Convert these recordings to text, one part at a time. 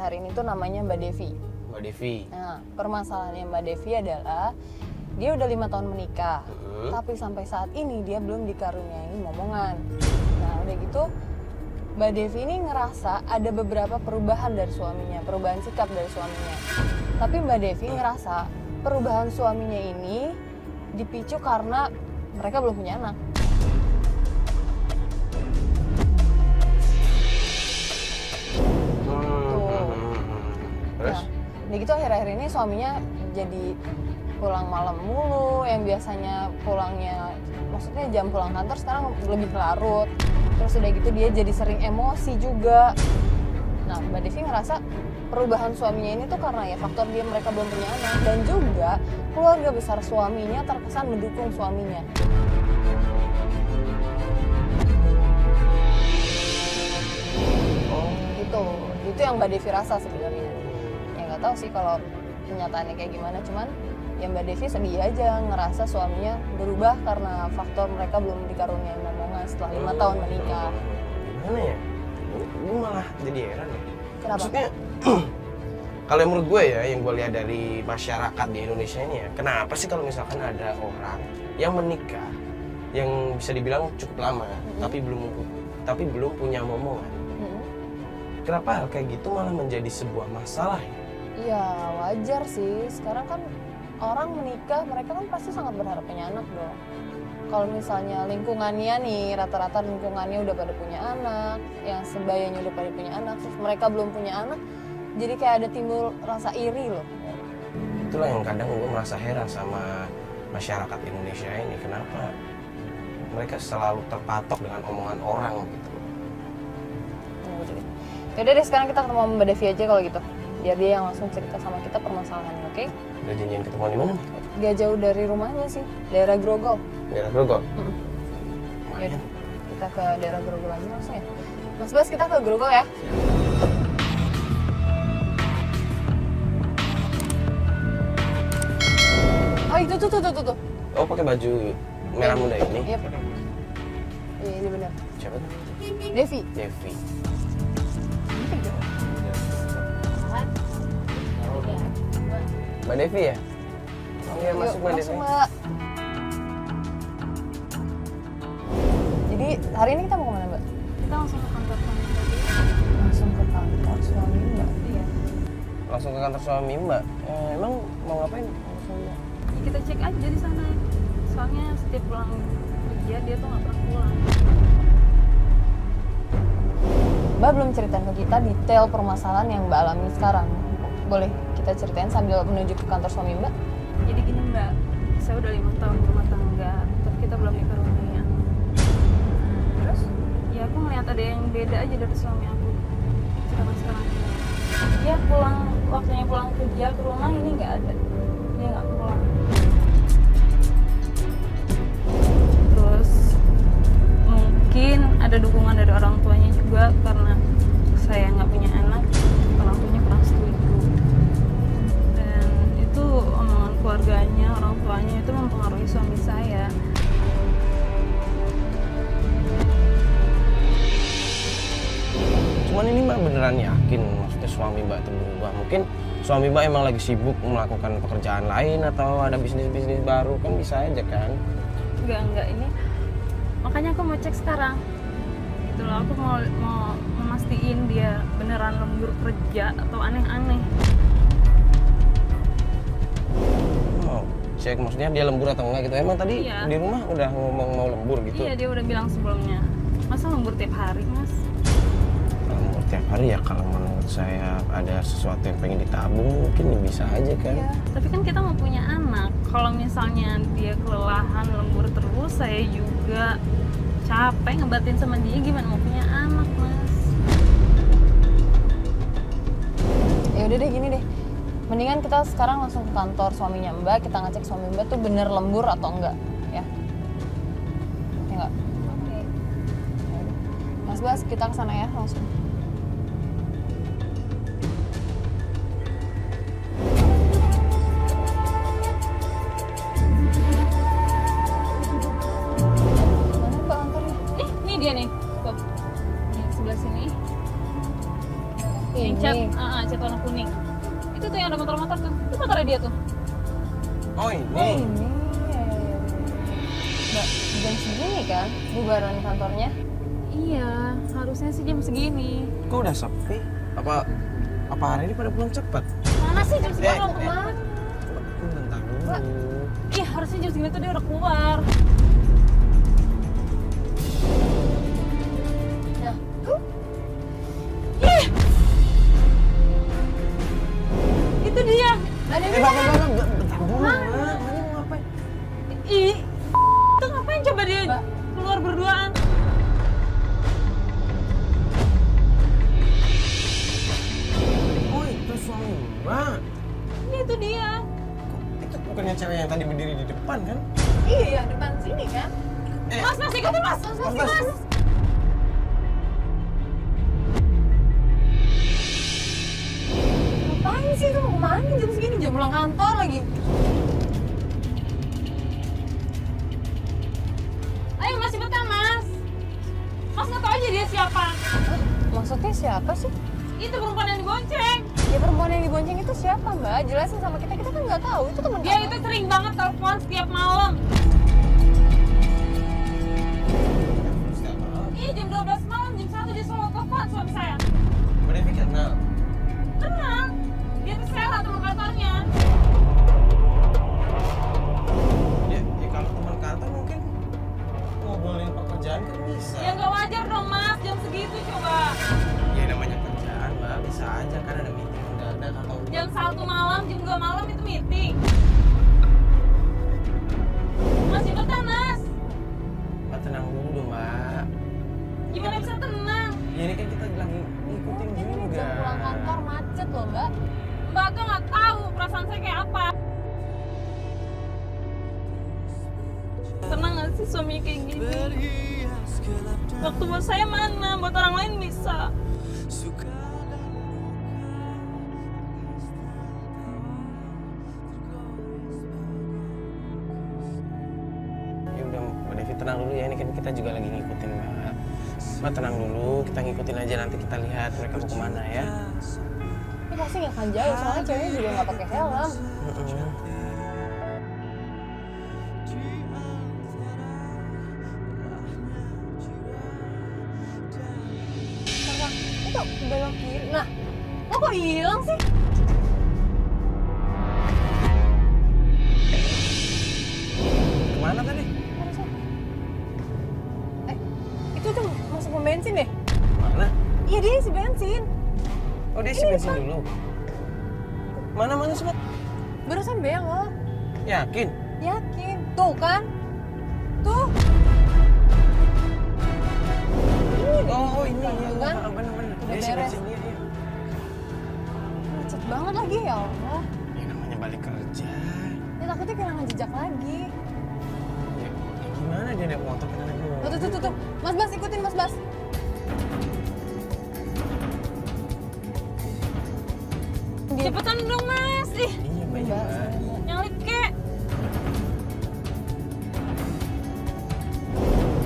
hari ini tuh namanya Mbak Devi. Mbak Devi. Nah, permasalahannya Mbak Devi adalah dia udah 5 tahun menikah, tapi sampai saat ini dia belum dikaruniai momongan. Nah, udah gitu Mbak Devi ini ngerasa ada beberapa perubahan dari suaminya, perubahan sikap dari suaminya. Tapi Mbak Devi ngerasa perubahan suaminya ini dipicu karena mereka belum punya anak. Terus? Nah, gitu akhir-akhir ini suaminya jadi pulang malam mulu, yang biasanya pulangnya, maksudnya jam pulang kantor sekarang lebih larut. Terus udah gitu dia jadi sering emosi juga. Nah, Mbak Devi ngerasa perubahan suaminya ini tuh karena ya faktor mereka belum punya anak, dan juga keluarga besar suaminya terkesan mendukung suaminya. Itu yang Mbak Devi rasa sebenarnya. Ya nggak tahu sih kalau kenyataannya kayak gimana, cuman ya Mbak Devi sedih aja ngerasa suaminya berubah karena faktor mereka belum dikaruniai momongan setelah 5 tahun menikah. Gimana ya? Gue malah jadi heran ya. Kenapa? Maksudnya kalau menurut gue ya, yang gue lihat dari masyarakat di Indonesia ini ya, kenapa sih kalau misalkan ada orang yang menikah yang bisa dibilang cukup lama, tapi belum punya momongan, kenapa hal kayak gitu malah menjadi sebuah masalah ya? Iya, wajar sih. Sekarang kan orang menikah, mereka kan pasti sangat berharap punya anak dong. Kalau misalnya lingkungannya nih, rata-rata lingkungannya udah pada punya anak, yang sebayanya udah pada punya anak, terus mereka belum punya anak, jadi kayak ada timbul rasa iri loh. Itulah yang kadang gue merasa heran sama masyarakat Indonesia ini, kenapa mereka selalu terpatok dengan omongan orang gitu. Yaudah deh, sekarang kita ketemu Mbak Devi aja kalau gitu, biar dia yang langsung cerita sama kita permasalahannya, oke? Udah janjian ketemuan di mana nih? Gak jauh dari rumahnya sih, daerah Grogol. Daerah Grogol? Yaudah, kita ke daerah Grogol aja langsung ya. Mas Bas, kita ke Grogol ya. Oh itu tuh. Oh, pakai baju merah muda ini? Iya, pakai. Iya, ini benar. Siapa tuh? Devi. Devi. Mbak Devi ya? Oh iya, masuk Mbak Devi. Mbak. Jadi hari ini kita mau kemana Mbak? Kita langsung ke kantor suami tadi. Langsung ke kantor suami Mbak? Iya. Langsung ke kantor suami Mbak? Emang mau ngapain? Ya, kita cek aja di sana. Soalnya setiap pulang kerja dia tuh nggak pernah pulang. Mbak belum ceritain ke kita detail permasalahan yang Mbak alami sekarang. Boleh kita ceritain sambil menuju ke kantor suami Mbak? Jadi gini Mbak, saya udah 5 tahun berumah tangga, tapi kita belum dikaruniai anak. Terus? Ya aku ngeliat ada yang beda aja dari suami aku. Sekarang. Dia waktunya pulang kerja ke rumah ini nggak ada. Dia nggak pulang. Terus mungkin ada dukungan dari orang tuanya juga karena saya nggak punya anak, orang tuanya kurang setuju. Dan itu omongan keluarganya, orang tuanya itu mempengaruhi suami saya. Cuman ini Mbak beneran yakin maksudnya suami Mbak itu berubah? Mungkin suami Mbak emang lagi sibuk melakukan pekerjaan lain atau ada bisnis-bisnis baru, kan bisa aja kan? Enggak ini. Makanya aku mau cek sekarang. Gitu loh, aku mau memastikan dia beneran lembur kerja atau aneh-aneh. Mau cek maksudnya dia lembur atau enggak gitu. Emang tadi Iya. di rumah udah ngomong mau lembur gitu? Iya, dia udah bilang sebelumnya. Masa lembur tiap hari, Mas? Lembur tiap hari ya, kalau menurut saya ada sesuatu yang pengen ditabung mungkin bisa aja kan? Iya, tapi kan kita mau punya anak. Kalau misalnya dia kelelahan lembur terus, saya juga capek ngebatin sama dia, gimana mau punya anak, Mas? Ya udah deh, gini deh. Mendingan kita sekarang langsung ke kantor suaminya Mbak, kita ngecek suami Mbak tuh bener lembur atau enggak, ya? Ya enggak? Oke. Mas Bas, kita ke sana ya langsung. Mana Mbak kantornya? Ini dia nih, Bob. Nih, sebelah sini. Ini. Cat dia tuh. Oh Oh ini. ini, ya, ya, ya. Mbak, jam segini kan bubaran kantornya? Iya, harusnya sih jam segini. Kok udah sepi? Apa hari ini pada pulang cepat? Mana sih jam segini Eh, orang eh. kemana? Bentar dulu. Ih, harusnya jam segini tuh dia udah keluar. Nah, Ih! Itu dia. ada Bentar dulu, Mak. Manya mau ngapain? Ih, itu ngapain coba dia Mbak. keluar berduaan? Oh itu suami Mbak. Ini itu dia. Itu bukannya cewek yang tadi berdiri di depan kan? iya depan sini kan? Mas, ikutin mas. Mas. Ngapain sih kamu kemana jam segini? Jam pulang kantor lagi. Ayo mas, cepetan mas. Mas nggak tahu aja dia siapa. Hah? Maksudnya siapa sih? Itu perempuan yang dibonceng. Ya perempuan yang dibonceng itu siapa mbak? Jelasin sama kita, kita kan nggak tahu. Itu teman Dia kamu. itu sering banget telepon setiap malam. Ih, jam 12 malam, jam 1 dia selalu telepon suami saya. Mbak Devi kenal? Tenang, dia tuh sehat teman kantornya. Ya kalau teman kantor mungkin ngobrolin pekerjaan kan bisa. Ya nggak wajar dong mas, jam segitu coba. Ya namanya kerjaan Mbak, bisa aja kan ada meeting mendadak atau Jam 1 malam, jam 2 malam itu meeting. Mas cepetan mas. Mbak tenang dulu dong Mbak. Gimana bisa tenang? Ya ini kan kita lagi ngikutin Ini juga. jam pulang kantor macet loh mbak. Mbak tuh nggak tahu perasaan saya kayak apa. Tenang nggak sih suami kayak gini? Waktu buat saya mana? Buat orang lain bisa. Ya udah Mbak Devi tenang dulu ya, ini kan kita juga lagi ngikutin Mbak. Mbak tenang dulu, kita ngikutin aja, nanti kita lihat mereka mau kemana ya. Ini pasti nggak akan jauh soalnya ceweknya juga nggak pakai helm. Kakak, itu belok kiri. Nah, lo kok hilang sih? Kemana tadi? Harusnya. Itu tuh masuk pom bensin deh. Mana? Iya dia isi bensin. Oh dia isi bensin dulu. Mana sih Mbak? Barusan belok. Yakin? Yakin. Tuh kan? Tuh. Oh ini ya, Kan? bener-bener. Udah Dia isi beres. bensin dia. Macet banget lagi ya Allah. Ya namanya balik kerja. Ya takutnya kehilangan jejak lagi. Ya gimana dia naik motor kita naik motor? Tuh. Mas Bas ikutin Mas Bas. Cepetan dong mas. Ih, Iya Mbak. Iya, Mbak. nyalip kek.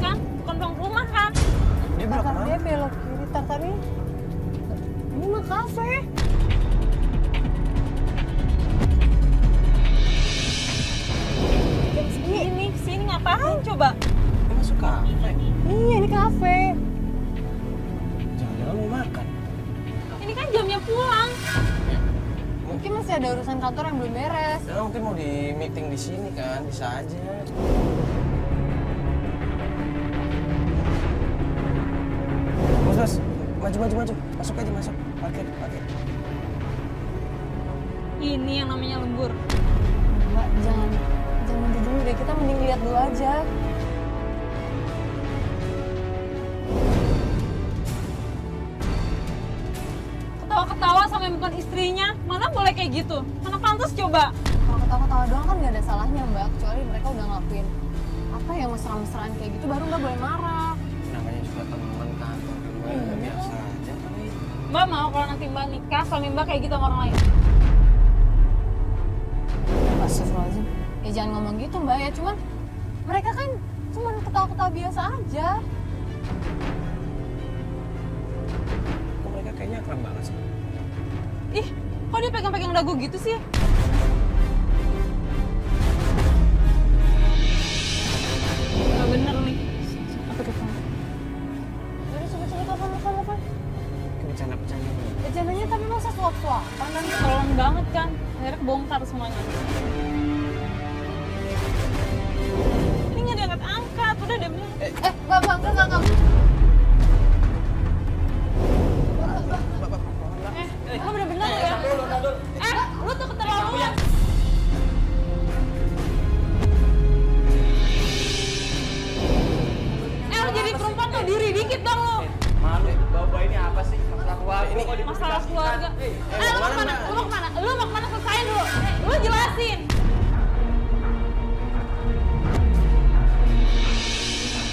Kan, bukan bang rumah kan? Dia belok Tartar dia kemana? belok kiri. Tartar ini mah kafe. Jam segini. Sini ngapain coba? Dia masuk kafe. Iya ini kafe. Jangan-jangan mau makan. Ini kan jamnya pulang. Mungkin masih ada urusan kantor yang belum beres. Ya mungkin mau di meeting di sini kan, bisa aja. Mas, maju. Masuk aja, masuk. Parkir. Ini yang namanya lembur. Mbak, jangan dulu deh. Kita mending lihat dulu aja. Ketawa-ketawa sampai bukan istrinya. Mana boleh kayak gitu? Mana pantas coba? Kalau ketawa-ketawa doang kan nggak ada salahnya Mbak. Kecuali mereka udah ngelakuin apa yang mesra-mesraan kayak gitu, baru Mbak boleh marah. Namanya juga teman kantor. Iya. Biasa aja kali. Mbak mau kalau nanti Mbak nikah, suami Mbak kayak gitu sama orang lain? Astagfirullahaladzim. Ya jangan ngomong gitu Mbak ya. Cuman mereka kan cuman ketawa-ketawa biasa aja. Kok mereka kayaknya akrab banget sih? Ih, kok dia pegang-pegang dagu gitu sih? masalah keluarga. Lu mau kemana? Lu mau kemana? Lu mau kemana? Selesain dulu. Lu jelasin.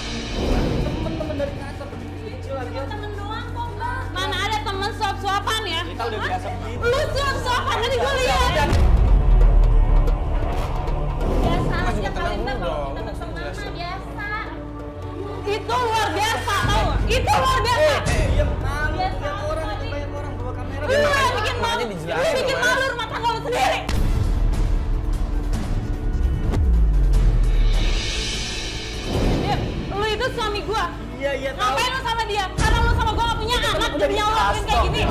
Temen-temen dari kantor kecil lagi ya. Temen doang kok, Mbak. Mana ada temen suap-suapan ya? Kita udah biasa begini. Lu suap-suapan, tadi gue lihat. Biasa Mas aja juga tenang kali Mbak, dulu kalau dong. kita berteman mah Jelasin. biasa. Itu luar biasa, tau gak? Itu luar biasa. Iya, malu Biasa lihat orang aja. itu banyak orang bawa kamera. Lu yang bikin malu. makanya Lu dijelasin bikin dong, Mas. malu rumah tangga lu sendiri. Ya, lu itu suami gua. Iya, tahu. Ngapain lu sama dia? Karena lu sama gua gak punya anak, jadinya lu lakuin kayak gini.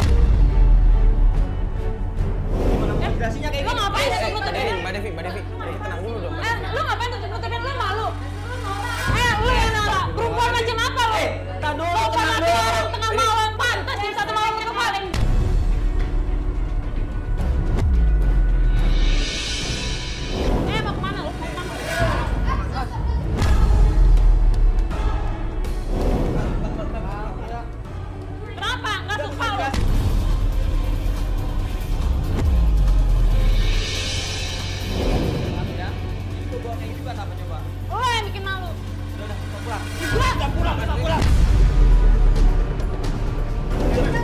Gimana mau jelasinnya kayak Lu gini? ngapain tutup-tutupin? Mbak Devi, tenang dulu dong. Lu ngapain tutup-tutupin? Lu malu? Lu yang norak. Perempuan macam apa lu? Tak dulu, Lu tenang pernah dulu. orang tengah malam, pantas di satu malam itu paling. Mau kemana lu? Mau kemana? Kenapa? Nggak suka lu? Itu bawa kayak gitu kan apa coba? Lu yang bikin malu. Udah, pulang. Gua Udah pulang.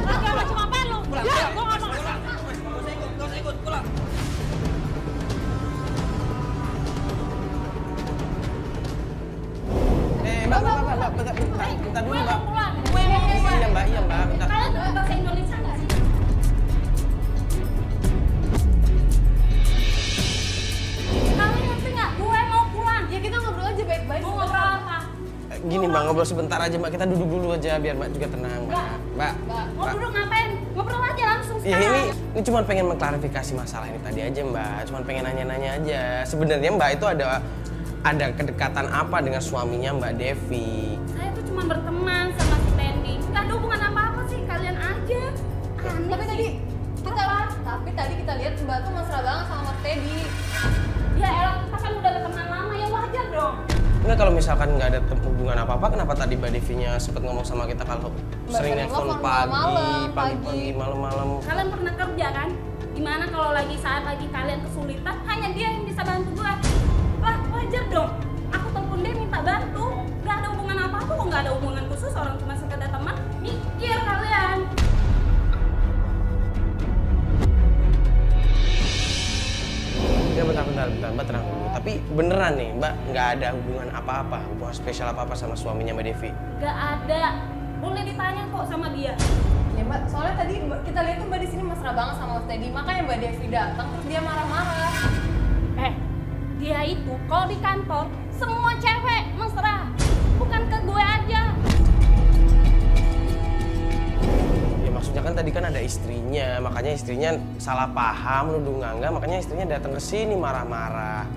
lagi macam apa lu? Ya, gua nggak mau. Gak usah ikut, pulang. Mbak, bentar dulu, Gue Mbak. mau pulang. Gue mau pulang. Iya, Mbak, bentar. Kalian ngerti bahasa Indonesia nggak sih? Kalian ngerti nggak? Gue mau pulang. Ya kita ngobrol aja baik-baik. Mau ngobrol apa? Gini, Mbak, ngobrol sebentar aja, Mbak. Kita duduk dulu aja biar Mbak juga tenang, Mbak. Mbak. Mau duduk ngapain? Ngobrol aja langsung Ya sekarang. ini cuma pengen mengklarifikasi masalah ini tadi aja, Mbak. Cuma pengen nanya-nanya aja. Sebenarnya Mbak itu ada kedekatan apa dengan suaminya Mbak Devi? Saya tuh cuma berteman sama si Tendi. Nggak ada hubungan apa-apa sih, kalian aja. Aneh Tapi sih. tadi kita lihat Mbak tuh mesra banget sama Mas Teddy. Ya elah, kita kan udah berteman lama, ya wajar dong. Enggak, kalau misalkan nggak ada hubungan apa-apa, kenapa tadi Mbak Devinya sempat ngomong sama kita kalau Mbak sering sering nelfon nelfon pagi, malam-malam, pagi-pagi, malam-malam? Kalian pernah kerja kan? Gimana kalau saat lagi kalian kesulitan, hanya dia yang bisa bantu gua. Lah, wajar dong. Aku telepon dia minta bantu. Gak ada hubungan apa-apa kok, gak ada hubungan khusus, orang cuma sekedar teman. Mikir kalian. Ya bentar, Mbak tenang dulu. Tapi beneran nih, Mbak nggak ada hubungan apa-apa, hubungan spesial apa-apa sama suaminya Mbak Devi? Gak ada. Boleh ditanya kok sama dia. Ya Mbak, soalnya tadi kita lihat tuh Mbak di sini mesra banget sama Mas Teddy. Makanya Mbak Devi datang terus dia marah-marah. Dia itu kalau di kantor semua cewek mesra. Bukan ke gue aja. Ya maksudnya kan tadi kan ada istrinya, makanya istrinya salah paham, nuduh nggak, makanya istrinya datang ke sini marah-marah.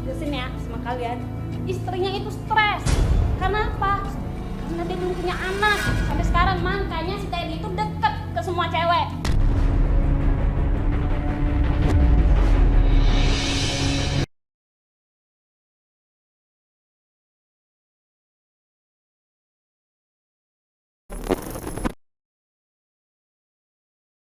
Jelasin ya sama kalian. Istrinya itu stres. Kenapa? Karena dia belum punya anak. Sampai sekarang makanya si Teddy itu deket ke semua cewek.